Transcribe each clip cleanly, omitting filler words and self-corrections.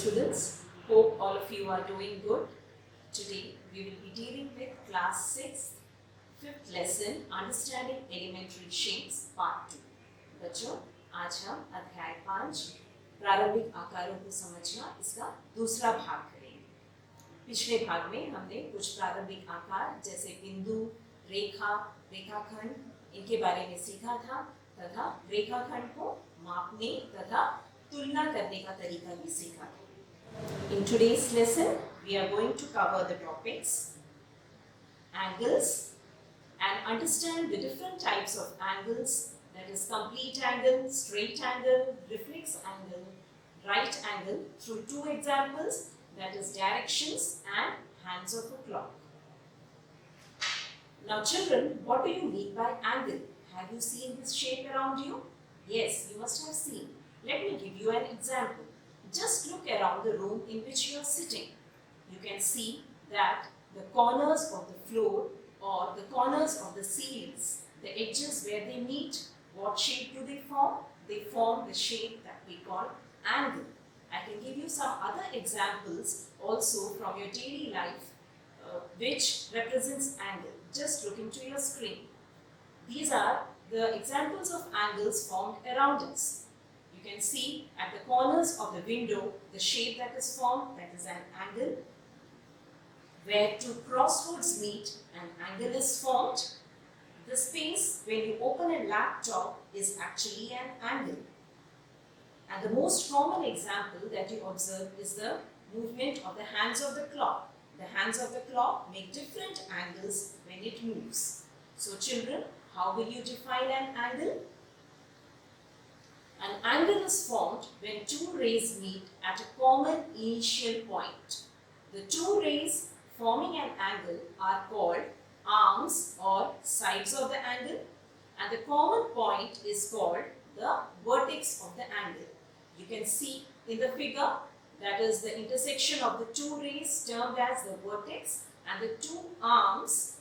students, hope all of you are doing good. Today we will be dealing with class 6, 5th lesson Understanding Elementary Shapes Part 2. बच्चों, आज हम अध्याय 5 प्रारंभिक आकारों को समझना इसका दूसरा भाग करेंगे। पिछले भाग में हमने कुछ प्रारंभिक आकार जैसे बिंदु, रेखा, रेखाखंड इनके बारे में सीखा था तथा रेखाखंड को मापने तथा तुलना करने का तरीका भी सीखा था। In today's lesson, we are going to cover the topics angles and understand the different types of angles, that is complete angle, straight angle, reflex angle, right angle through two examples, that is directions and hands of a clock. Now children, what do you mean by angle? Have you seen this shape around you? Yes, you must have seen. Let me give you an example. Just look around the room in which you are sitting. You can see that the corners of the floor or the corners of the ceilings, the edges where they meet, what shape do they form? They form the shape that we call angle. I can give you some other examples also from your daily life which represents angle. Just look into your screen. These are the examples of angles formed around us. You can see at the corners of the window the shape that is formed, that is an angle. Where two crossroads meet, an angle is formed. The space when you open a laptop is actually an angle. And the most common example that you observe is the movement of the hands of the clock. The hands of the clock make different angles when it moves. So children, how will you define an angle? An angle is formed when two rays meet at a common initial point. The two rays forming an angle are called arms or sides of the angle, and the common point is called the vertex of the angle. You can see in the figure, that is the intersection of the two rays termed as the vertex and the two arms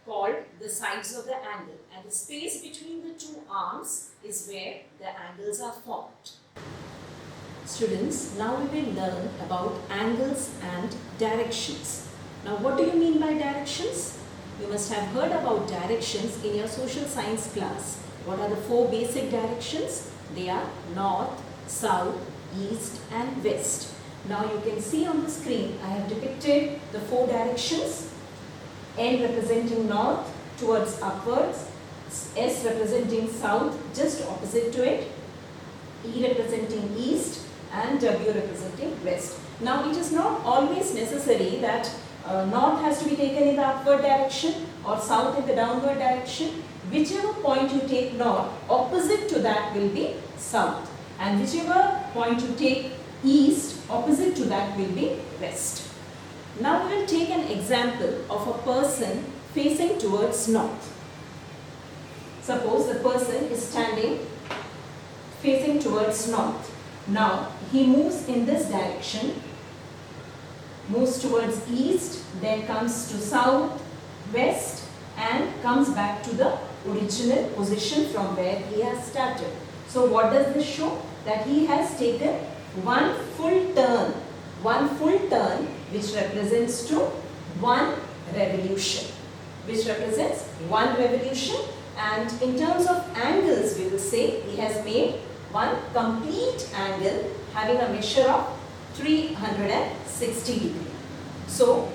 called the sides of the angle, and the space between the two arms is where the angles are formed. Students, now we will learn about angles and directions. Now what do you mean by directions? You must have heard about directions in your social science class. What are the four basic directions? They are north, south, east and west. Now you can see on the screen I have depicted the four directions. N representing north towards upwards, S representing south just opposite to it, E representing east and W representing west. Now it is not always necessary that north has to be taken in the upward direction or south in the downward direction. Whichever point you take north, opposite to that will be south, and whichever point you take east, opposite to that will be west. Now we will take an example of a person facing towards north. Suppose the person is standing facing towards north. Now he moves in this direction, moves towards east, then comes to south, west and comes back to the original position from where he has started. So what does this show? That he has taken one full turn which represents to one revolution, and in terms of angles we will say he has made one complete angle having a measure of 360 degrees. So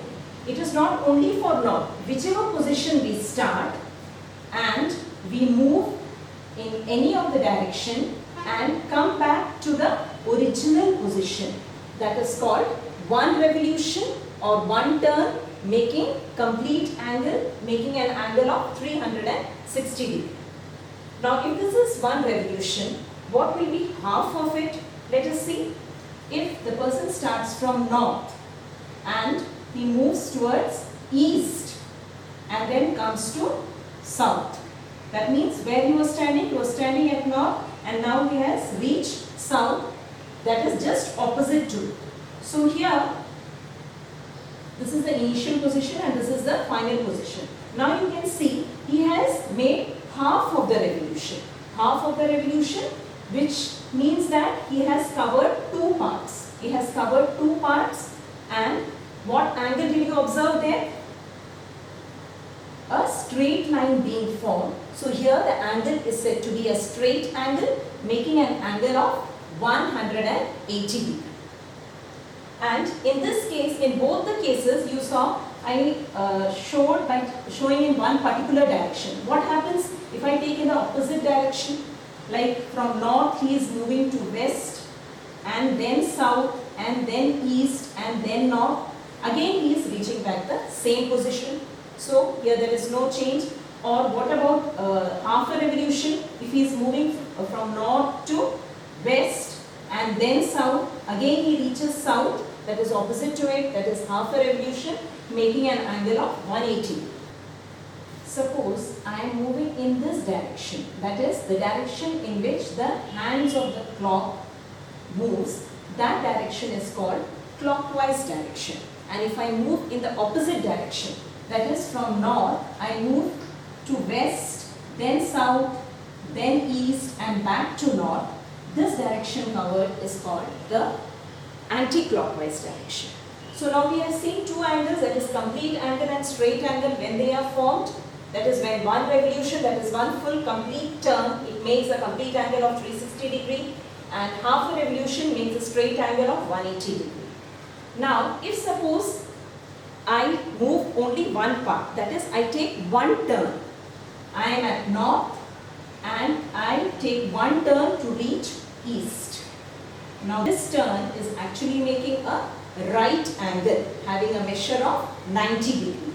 it is not only for north, whichever position we start and we move in any of the direction and come back to the original position, that is called one revolution or one turn, making complete angle, making an angle of 360 degrees. Now if this is one revolution, what will be half of it? Let us see. If the person starts from north and he moves towards east and then comes to south. That means where he was standing at north and now he has reached south, that is just opposite to. So here, this is the initial position and this is the final position. Now you can see he has made half of the revolution, which means that he has covered two parts. it has covered two parts, and what angle did you observe there? A straight line being formed. So here the angle is said to be a straight angle, making an angle of 180 degree. And in this case, in both the cases, you saw I showed by showing in one particular direction. What happens if I take in the opposite direction? Like from north he is moving to west, and then south, and then east, and then north. Again he is reaching back the same position. So here there is no change. Or what about half a revolution? If he is moving from north to west and then south, again he reaches south, that is opposite to it, that is half a revolution, making an angle of 180. Suppose I am moving in this direction, that is the direction in which the hands of the clock moves, that direction is called clockwise direction. And if I move in the opposite direction, that is from north, I move to west, then south, then east and back to north, this direction covered is called the anti-clockwise direction. So now we have seen two angles, that is complete angle and straight angle, when they are formed. That is when one revolution, that is one full complete turn, it makes a complete angle of 360 degree, and half a revolution makes a straight angle of 180 degree. Now if suppose I move only one part, that is I take one turn, I am at north and I take one turn to reach east. Now this turn is actually making a right angle, having a measure of 90 degree.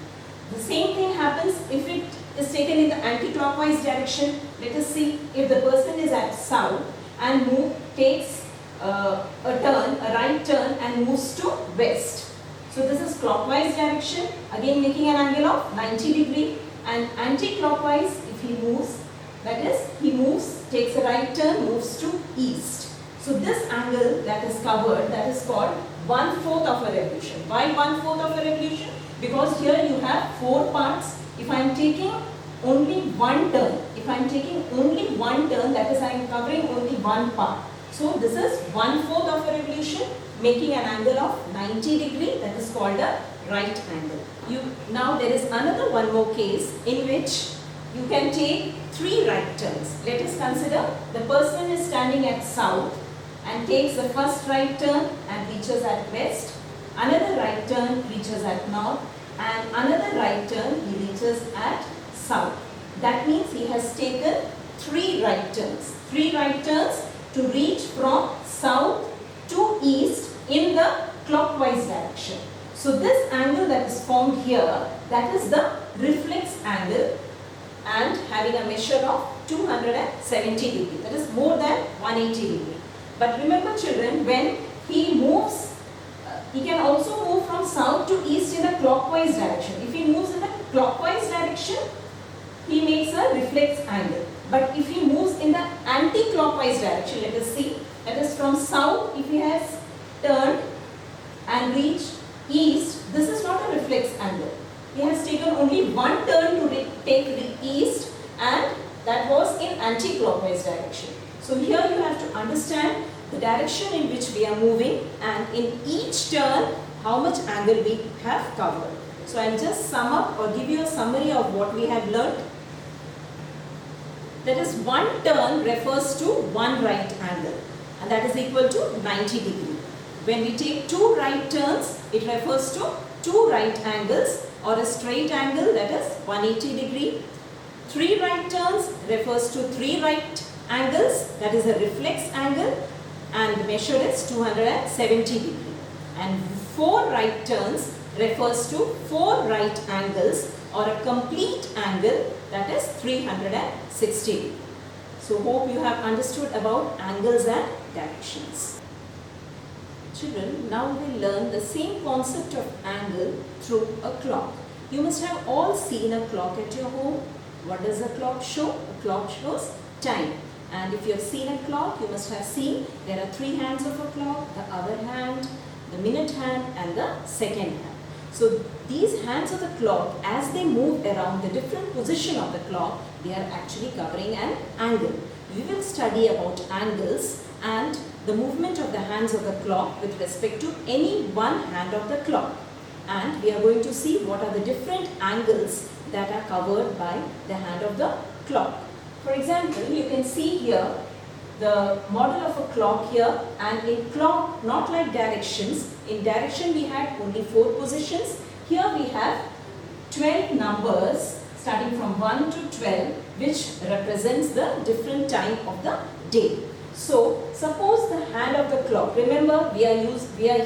The same thing happens if it is taken in the anti-clockwise direction. Let us see if the person is at south and takes a right turn and moves to west. So this is clockwise direction, again making an angle of 90 degree, and anti-clockwise if he moves, that is he moves, takes a right turn, moves to east. So this angle that is covered, that is called 1/4 of a revolution. Why 1/4 of a revolution? Because here you have four parts. If I am taking only one turn, that is I am covering only one part. So this is 1/4 of a revolution, making an angle of 90 degree, that is called a right angle. Now there is another one more case in which you can take three right turns. Let us consider the person is standing at south and takes the first right turn and reaches at west, another right turn reaches at north, and another right turn he reaches at south. That means he has taken three right turns to reach from south to east in the clockwise direction. So this angle that is formed here, that is the reflex angle, and having a measure of 270 degree, that is more than 180 degree. But remember children, when he moves, he can also move from south to east in a clockwise direction. If he moves in the clockwise direction, he makes a reflex angle. But if he moves in the anti-clockwise direction, let us see, that is from south, if he has turned and reached east, this is not a reflex angle. He has taken only one turn to take the east, and that was in anti-clockwise direction. So here you have to understand the direction in which we are moving, and in each turn how much angle we have covered. So I will just sum up or give you a summary of what we have learnt. That is, one turn refers to one right angle, and that is equal to 90 degree. When we take two right turns, it refers to two right angles, or a straight angle, that is 180 degree. Three right turns refers to three right angles, that is a reflex angle, and the measure is 270 degree. And four right turns refers to four right angles, or a complete angle, that is 360 degree. So hope you have understood about angles and directions. Children, now we learn the same concept of angle through a clock. You must have all seen a clock at your home. What does a clock show? A clock shows time. And if you have seen a clock, you must have seen there are three hands of a clock: the hour hand, the minute hand, and the second hand. So these hands of the clock, as they move around the different position of the clock, they are actually covering an angle. We will study about angles and the movement of the hands of the clock with respect to any one hand of the clock. And we are going to see what are the different angles that are covered by the hand of the clock. For example, you can see here the model of a clock here, and in clock, not like directions, in direction we had only 4 positions. Here we have 12 numbers starting from 1 to 12, which represents the different time of the day. So suppose the hand of the clock, remember we are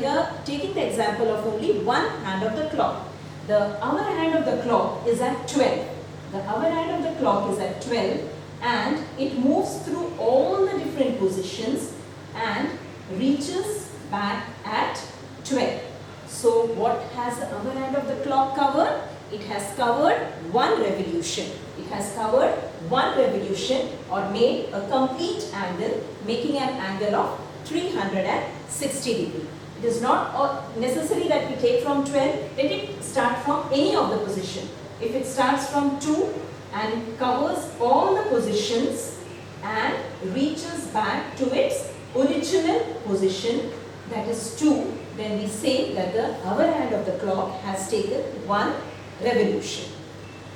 here taking the example of only one hand of the clock. The other hand of the clock is at 12. The other hand of the clock is at 12, and it moves through all the different positions and reaches back at 12. So what has the other hand of the clock covered? It has covered one revolution. It has covered one revolution or made a complete angle, making an angle of 360 degrees. It is not necessary that we take from 12. Let it start from any of the position. If it starts from 2 and covers all the positions and reaches back to its original position, that is 2, then we say that the other hand of the clock has taken one revolution.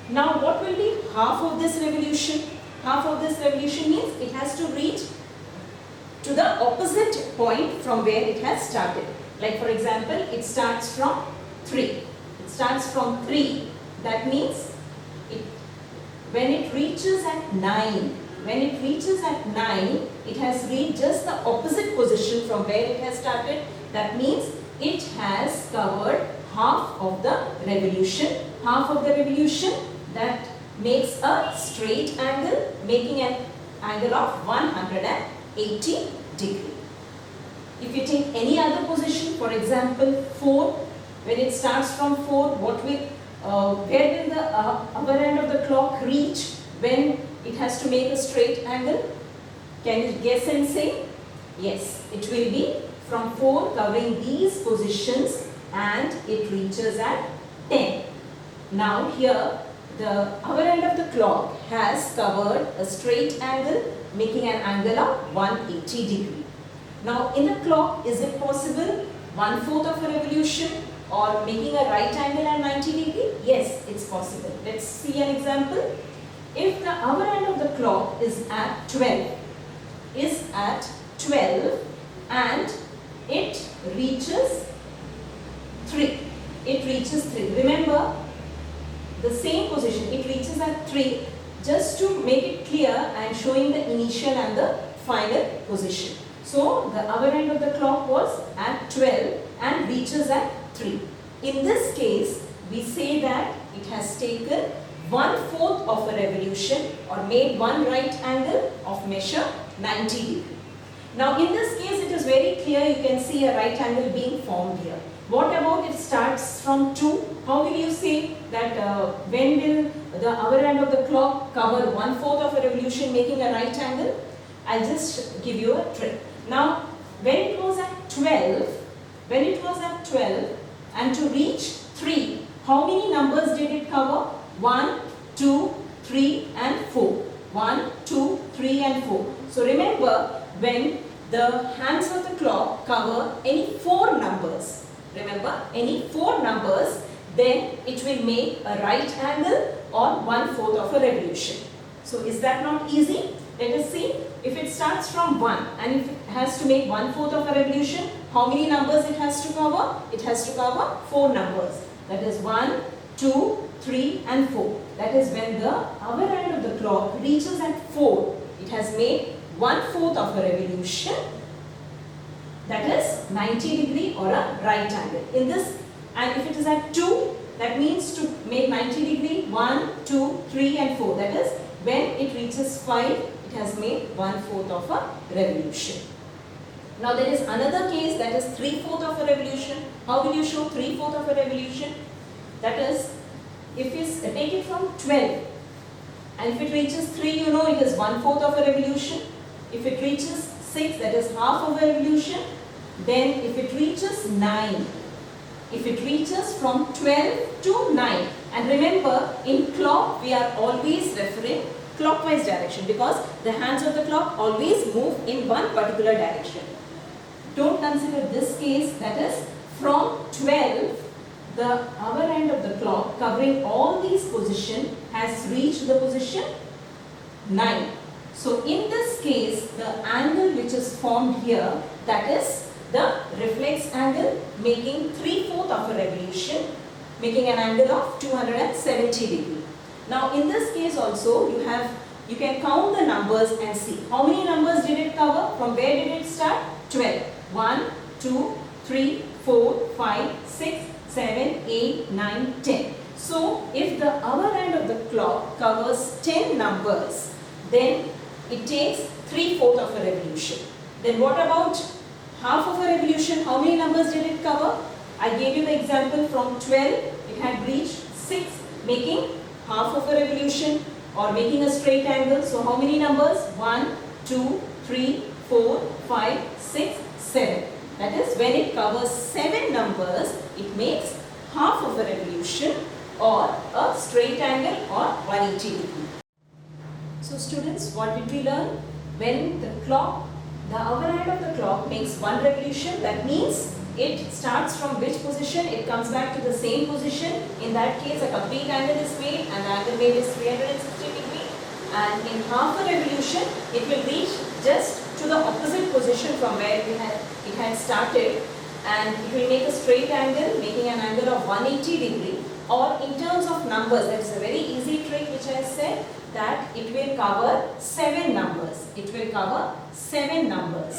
Now what will be half of this revolution? Half of this revolution means it has to reach to the opposite point from where it has started. Like for example, it starts from 3. It starts from 3. That means when it reaches at 9, it has reached just the opposite position from where it has started. That means it has covered half of the revolution. Half of the revolution, that makes a straight angle, making an angle of 180 degrees. If you take any other position, for example 4, when it starts from 4, where will the other end of the clock reach when it has to make a straight angle? Can you guess and say? Yes, it will be from 4 covering these positions and it reaches at 10. Now here the other end of the clock has covered a straight angle, making an angle of 180 degrees. Now in the clock, is it possible 1/4 of a revolution or making a right angle at 90 degrees? Yes, it's possible. Let's see an example. If the other end of the clock is at 12, and it reaches 3. Remember the same position. It reaches at 3. Just to make it clear, I am showing the initial and the final position. So the other end of the clock was at 12 and reaches at 3. In this case, we say that it has taken 1/4 of a revolution or made one right angle of measure 90 degrees. Now in this case, it is very clear, you can see a right angle being formed here. What about it starts from 2? How will you say that when will the other end of the clock cover 1/4 of a revolution making a right angle? I'll just give you a trick. Now when it was at 12 and to reach 3, how many numbers did it cover? 1, 2, 3 and 4. 1, 2, 3 and 4. So remember, when the hands of the clock cover any 4 numbers, then it will make a right angle or 1/4 of a revolution. So is that not easy? Let us see. If it starts from 1 and if it has to make 1/4 of a revolution, how many numbers it has to cover? It has to cover 4 numbers. That is 1, 2, 3 and 4. That is when the other end of the clock reaches at 4. It has made 1/4 of a revolution. That is 90 degree or a right angle. In this, and if it is at 2, that means to make 90 degree, 1, 2, 3 and 4. That is when it reaches 5, it has made 1/4 of a revolution. Now there is another case, that is 3/4 of a revolution. How will you show 3/4 of a revolution? That is, if you take it from 12 and if it reaches 3, you know it is 1/4 of a revolution. If it reaches 6, that is half of a revolution. Then if it reaches 9, if it reaches from 12 to 9, and remember in clock we are always referring clockwise direction because the hands of the clock always move in one particular direction. don't consider this case, that is from 12, the hour end of the clock covering all these positions has reached the position 9. So in this case, the angle which is formed here, that is the reflex angle, making 3/4 of a revolution, making an angle of 270 degree. Now in this case also, you can count the numbers and see how many numbers did it cover. From where did it start? 12. 1, 2, 3, 4, 5, 6, 7, 8, 9, 10. So if the hour end of the clock covers 10 numbers, then it takes 3/4 of a revolution. Then what about half of a revolution? How many numbers did it cover? I gave you the example from 12, it had reached 6, making half of a revolution or making a straight angle. So how many numbers? 1, 2, 3, 4, 5, 6, 7. That is, when it covers 7 numbers, it makes half of a revolution or a straight angle or 180 degree. So students, what did we learn? When the hour hand of the clock makes one revolution, that means it starts from which position? It comes back to the same position. In that case, a complete angle is made and the angle made is 360 degree. And in half a revolution, it will reach just to the opposite position from where it had started, and it will make a straight angle, making an angle of 180 degree. Or in terms of numbers, that is a very easy trick which I said, that it will cover 7 numbers. It will cover 7 numbers.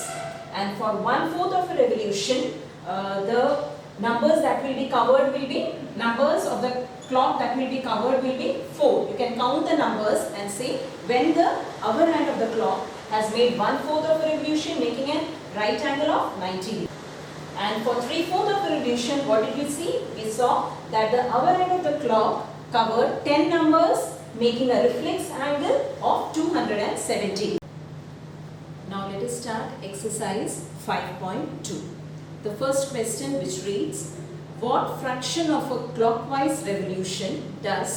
And for 1/4 of a revolution, the numbers that will be covered will be, numbers of the clock that will be covered will be 4. You can count the numbers and say when the hour hand of the clock has made 1/4 of a revolution, making a right angle of 90 degrees. And for 3/4 of a revolution, what did we see? We saw that the hour hand of the clock covered 10 numbers, making a reflex angle of 270. Now let us start exercise 5.2. The first question, which reads, what fraction of a clockwise revolution does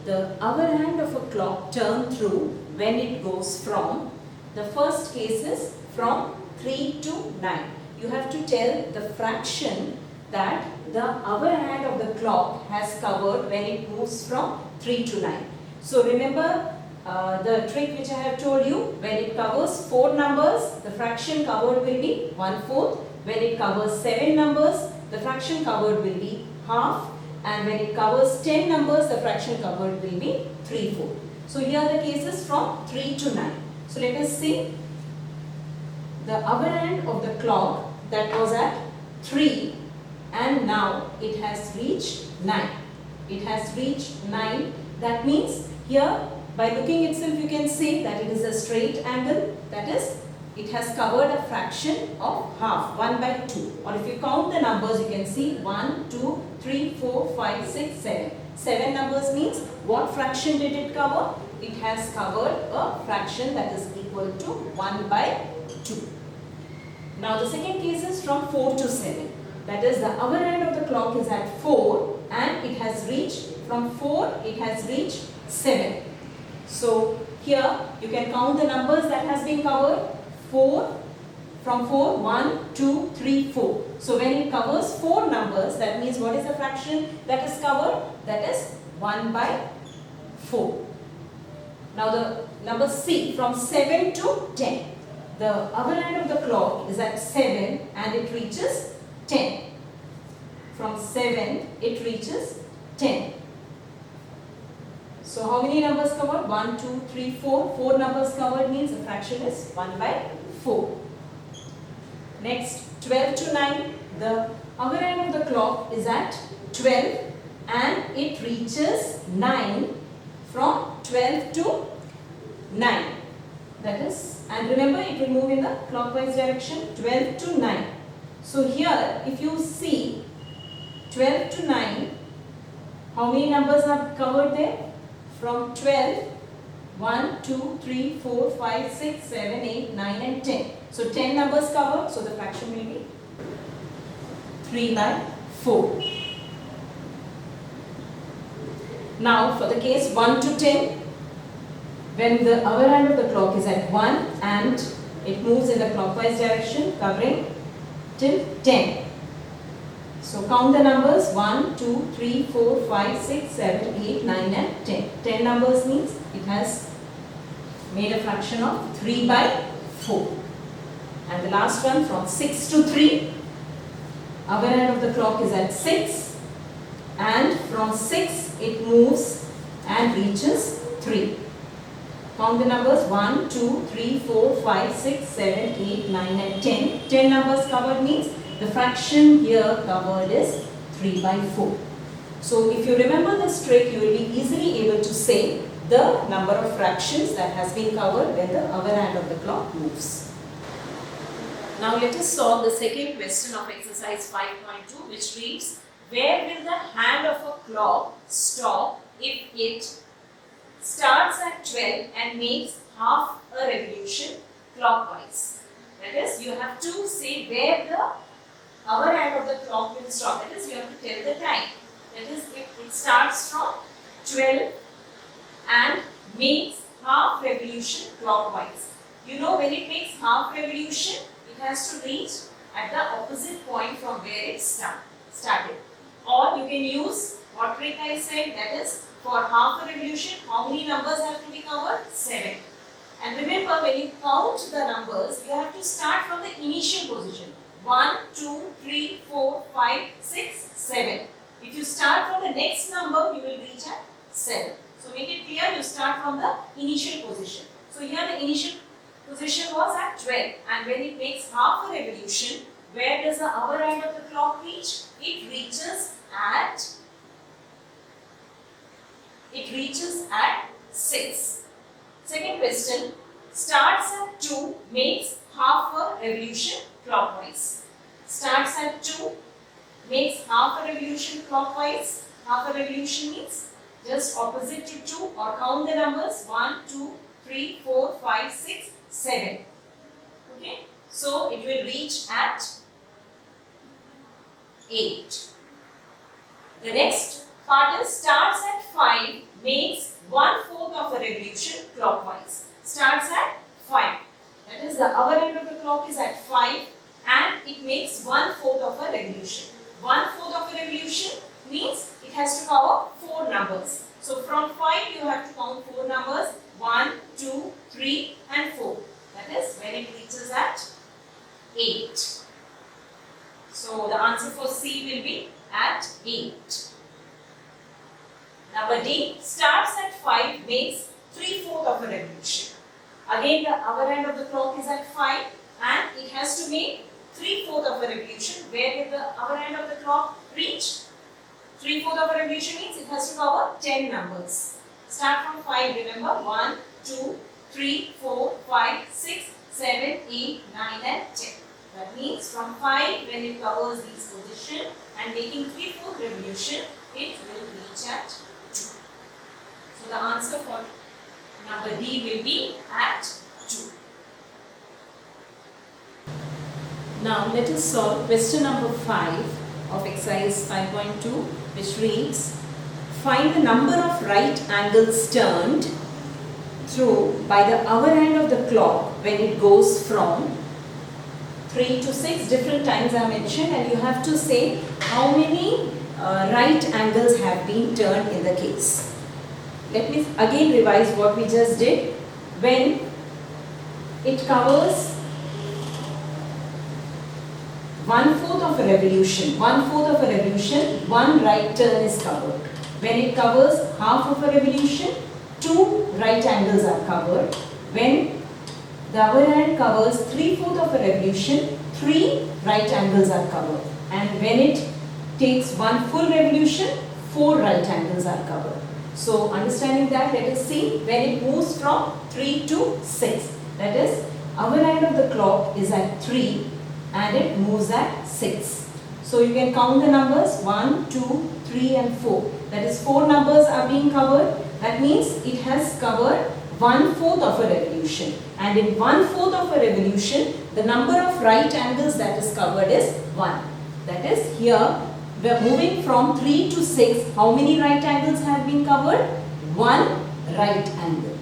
the hour hand of a clock turn through when it goes from, the first case is from 3 to 9. You have to tell the fraction that the hour hand of the clock has covered when it moves from 3 to 9. So remember the trick which I have told you, when it covers 4 numbers, the fraction covered will be 1/4. When it covers 7 numbers, the fraction covered will be half. And when it covers 10 numbers, the fraction covered will be 3/4. So here are the cases from 3 to 9. So let us see the hour hand of the clock that was at 3 and now it has reached 9. It has reached 9. That means here by looking itself you can say that it is a straight angle, that is it has covered a fraction of half, 1/2. Or if you count the numbers, you can see 1, 2, 3, 4, 5, 6, 7. 7 numbers means what fraction did it cover? It has covered a fraction that is equal to 1/2. Now the second case is from 4 to 7. That is the hour hand of the clock is at 4 and it has reached, from 4 it has reached 7. So here you can count the numbers that has been covered. 4, from 4, 1, 2, 3, 4. So when it covers 4 numbers, that means what is the fraction that is covered? That is 1/4. Now the number C, from 7 to 10. The hour hand of the clock is at 7 and it reaches 10. From 7 it reaches 10. So how many numbers covered? 1, 2, 3, 4. 4 numbers covered means the fraction is 1/4. Next, 12 to 9. The hour hand of the clock is at 12 and it reaches 9 from 12 to 9. That is, and remember it will move in the clockwise direction, 12 to 9. So here if you see 12 to 9, how many numbers are covered there? From 12, 1, 2, 3, 4, 5, 6, 7, 8, 9 and 10. So 10 numbers covered, so the fraction will be 3/4. Now for the case 1 to 10, when the hour hand of the clock is at 1 and it moves in the clockwise direction covering till 10. So count the numbers 1, 2, 3, 4, 5, 6, 7, 8, 9 and 10. 10 numbers means it has made a fraction of 3 by 4. And the last one from 6 to 3. Our end of the clock is at 6 and from 6 it moves and reaches 3. Count the numbers 1, 2, 3, 4, 5, 6, 7, 8, 9 and 10. 10 numbers covered means the fraction here covered is 3 by 4. So if you remember this trick, you will be easily able to say the number of fractions that has been covered when the hour hand of the clock moves. Now let us solve the second question of exercise 5.2, which reads, where will the hand of a clock stop if it starts at 12 and makes half a revolution clockwise? That is, you have to say where the hour hand of the clock will stop. That is, you have to tell the time. That is, if it starts from 12 and makes half revolution clockwise. You know, when it makes half revolution, it has to reach at the opposite point from where it started. Or you can use what trick I said, that is, for half a revolution, how many numbers have to be covered? 7. And remember, when you count the numbers, you have to start from the initial position. 1, 2, 3, 4, 5, 6, 7. If you start from the next number, you will reach at 7. So make it clear, you start from the initial position. So here the initial position was at 12, and when it makes half a revolution, where does the hour end of the clock reach? It reaches at 6. Second question, starts at 2, makes half a revolution clockwise. Starts at 2, makes half a revolution clockwise. Half a revolution means just opposite to 2, or count the numbers 1, 2, 3, 4, 5, 6, 7. Okay, so it will reach at 8. The next part is starts at 5, makes 1/4 of a revolution clockwise. Starts at 5. That is, the hour end of the clock is at 5 and it makes 1/4 of a revolution. 1/4 of a revolution means it has to cover 4 numbers. So from 5 you have to count 4 numbers, 1, 2, 3 and 4. That is when it reaches at 8. So the answer for C will be at 8. Number D, starts at 5, makes 3/4 of a revolution. Again, the hour end of the clock is at 5 and it has to make 3/4 of a revolution. Where will the hour end of the clock reach? 3/4 of a revolution means it has to cover 10 numbers. Start from 5, remember, 1, 2, 3, 4, 5, 6, 7, 8, 9 and 10. That means from 5, when it covers these positions and making 3/4 revolution, it will reach at 2. So the answer for number D will be at 2. Now let us solve question number 5 of exercise 5.2, which reads, find the number of right angles turned through by the hour hand of the clock when it goes from 3 to 6. Different times are mentioned and you have to say how many right angles have been turned in the case. Let me again revise what we just did. When it covers 1/4 of a revolution, 1/4 of a revolution, 1 right turn is covered. When it covers half of a revolution, 2 right angles are covered. When the hour hand covers 3/4 of a revolution, 3 right angles are covered. And when it takes 1 full revolution, 4 right angles are covered. So understanding that, let us see when it moves from 3 to 6. That is, hour hand of the clock is at 3 and it moves at 6. So you can count the numbers 1, 2, 3 and 4. That is, 4 numbers are being covered. That means it has covered 1/4 of a revolution. And in 1/4 of a revolution, the number of right angles that is covered is 1. That is, here we are moving from 3 to 6. How many right angles have been covered? 1 right angle.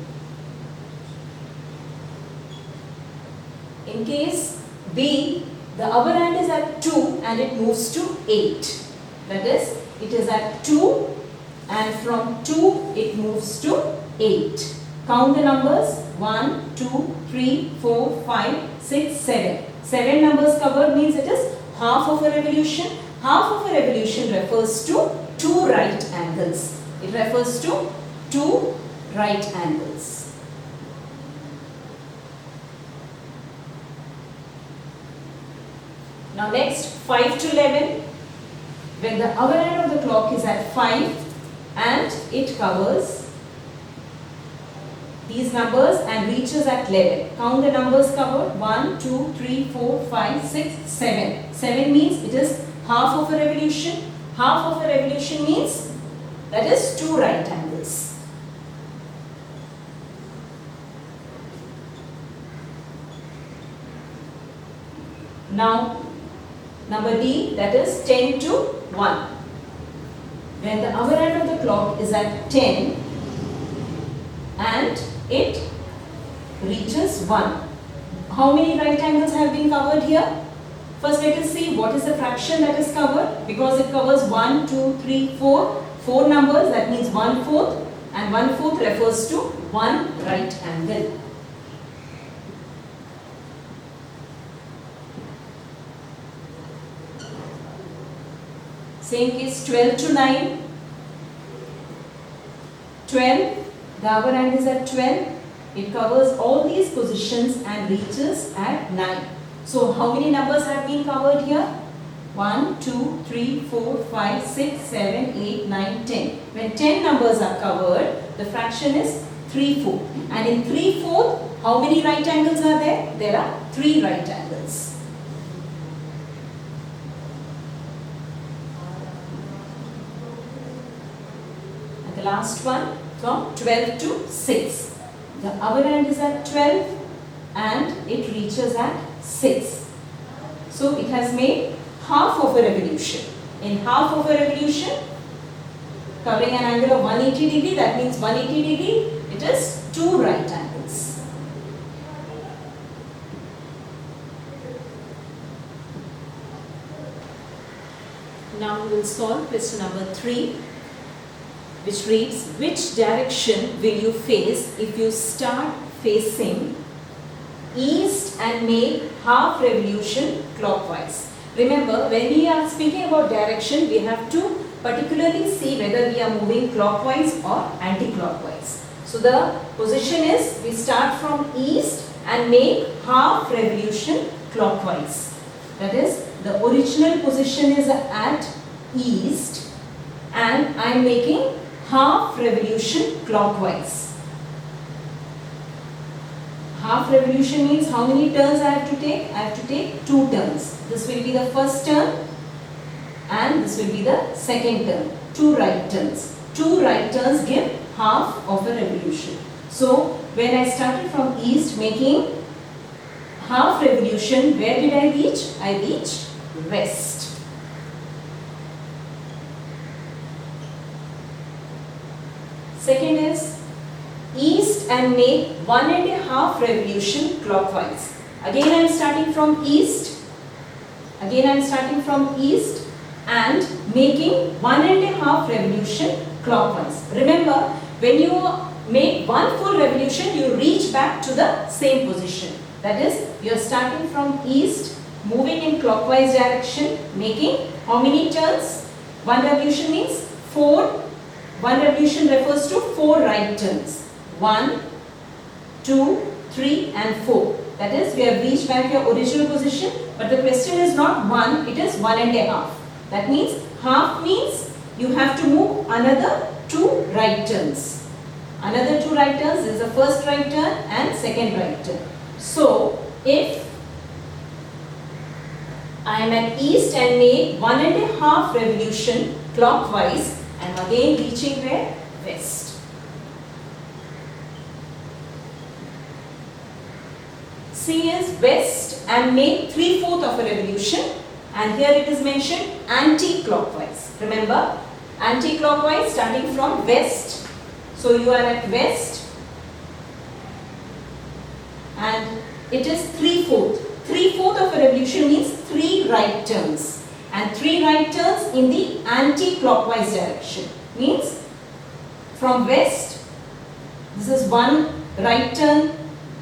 In case B, The other hand is at 2 and it moves to 8. That is, it is at 2 and from 2 it moves to 8. Count the numbers. 1, 2, 3, 4, 5, 6, 7. 7 numbers covered means it is half of a revolution. Half of a revolution refers to 2 right angles. It refers to 2 right angles. Now next, 5 to 11. When the other end of the clock is at 5 and it covers these numbers and reaches at 11. Count the numbers covered. 1, 2, 3, 4, 5, 6, 7. 7 means it is half of a revolution. Half of a revolution means that is 2 right angles. Now, number D, that is 10 to 1. When the other end of the clock is at 10 and it reaches 1. How many right angles have been covered here? First let us see what is the fraction that is covered. Because it covers 1, 2, 3, 4. 4 numbers, that means 1/4, and 1/4 refers to 1 right angle. Same case, 12 to 9. 12, the other end is at 12. It covers all these positions and reaches at 9. So how many numbers have been covered here? 1, 2, 3, 4, 5, 6, 7, 8, 9, 10. When 10 numbers are covered, the fraction is 3/4. And in 3/4, how many right angles are there? There are 3 right angles. And the last one, from 12 to 6. The other end is at 12 and it reaches at 6. So it has made half of a revolution. In half of a revolution, covering an angle of 180 degree, that means 180 degree, it is 2 right angles. Now we will solve question number 3, which reads, which direction will you face if you start facing east and make half revolution clockwise? Remember, when we are speaking about direction, we have to particularly see whether we are moving clockwise or anti-clockwise. So the position is, we start from east and make half revolution clockwise. That is, the original position is at east and I am making half revolution clockwise. Half revolution means how many turns I have to take? I have to take 2 turns. This will be the first turn and this will be the second turn. 2 right turns. 2 right turns give half of a revolution. So when I started from east making half revolution, where did I reach? I reached west. Second is east and make 1.5 revolution clockwise. Again I am starting from east. Again I am starting from east and making 1.5 revolution clockwise. Remember, when you make 1 full revolution, you reach back to the same position. That is, you are starting from east, moving in clockwise direction, making how many turns? 1 revolution means 4. 1 revolution refers to 4 right turns. 1, 2, 3 and 4. That is, we have reached back your original position, but the question is not 1, it is 1.5. That means half means you have to move another 2 right turns. Another 2 right turns is the first right turn and second right turn. So, if I am at east and make 1.5 revolution clockwise, I am again reaching where? West. C is west and make 3/4 of a revolution, and here it is mentioned anti-clockwise. Remember, anti-clockwise starting from west. So you are at west and it is 3/4. 3/4 of a revolution means 3 right turns, and 3 right turns in the anti-clockwise direction. Means from west, this is one right turn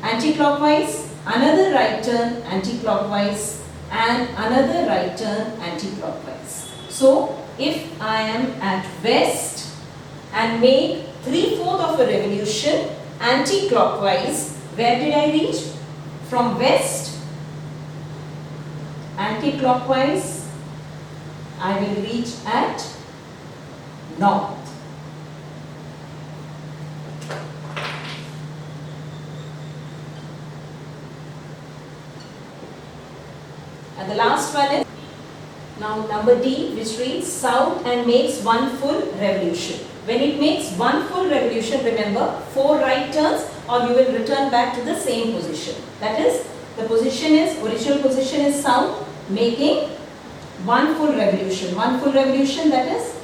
anti-clockwise, another right turn anti-clockwise, and another right turn anti-clockwise. So if I am at west and make 3/4 of a revolution anti-clockwise, where did I reach? From west anti-clockwise, I will reach at north. And the last one is now number D, which reads south and makes one full revolution. When it makes one full revolution, remember 4 right turns or you will return back to the same position. That is, the position is, original position is south, making one full revolution. One full revolution, that is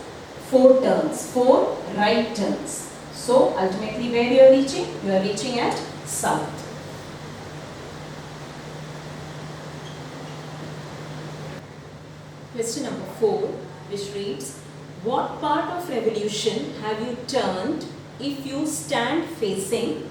4 turns, 4 right turns. So ultimately where you are reaching? You are reaching at south. Question number 4, which reads, what part of revolution have you turned if you stand facing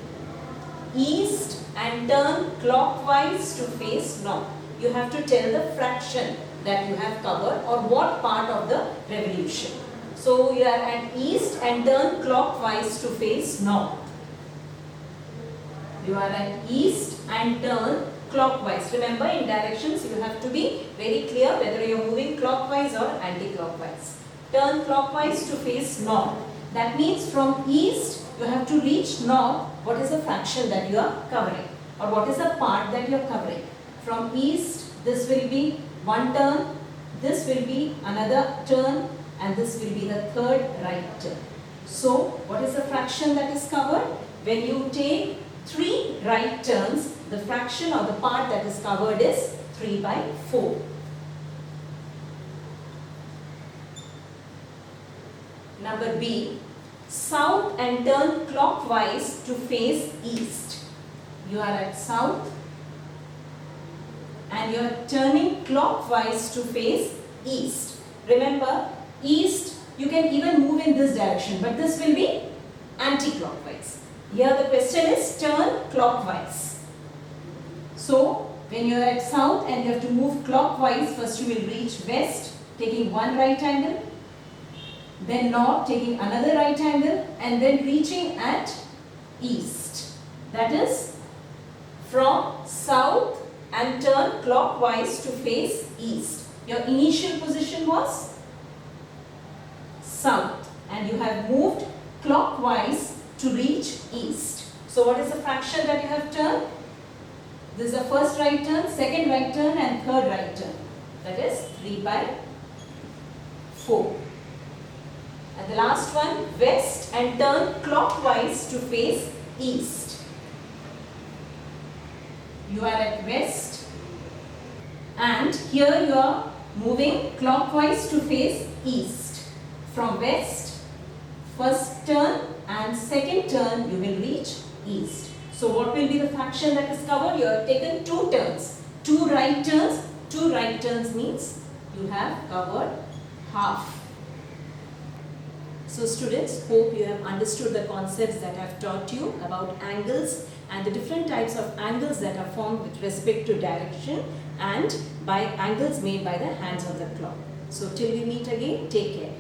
east and turn clockwise to face north? You have to tell the fraction that you have covered or what part of the revolution. So you are at east and turn clockwise to face north. You are at east and turn clockwise. Remember, in directions you have to be very clear whether you are moving clockwise or anti-clockwise. Turn clockwise to face north. That means from east you have to reach north. What is the fraction that you are covering or what is the part that you are covering? From east, this will be one turn, this will be another turn, and this will be the third right turn. So what is the fraction that is covered? When you take 3 right turns, the fraction or the part that is covered is 3/4. Number B, south and turn clockwise to face east. You are at south and you are turning clockwise to face east. Remember, east you can even move in this direction, but this will be anti-clockwise. Here the question is turn clockwise. So when you are at south and you have to move clockwise, first you will reach west taking one right angle, then north taking another right angle, and then reaching at east. That is from south and turn clockwise to face east. Your initial position was south and you have moved clockwise to reach east. So what is the fraction that you have turned? This is the first right turn, second right turn, and third right turn. That is 3/4. And the last one, west and turn clockwise to face east. You are at west and here you are moving clockwise to face east. From west, first turn and second turn you will reach east. So what will be the fraction that is covered? You have taken 2 turns. 2 right turns. 2 right turns means you have covered half. So students, hope you have understood the concepts that I have taught you about angles and the different types of angles that are formed with respect to direction and by angles made by the hands of the clock. So till we meet again, take care.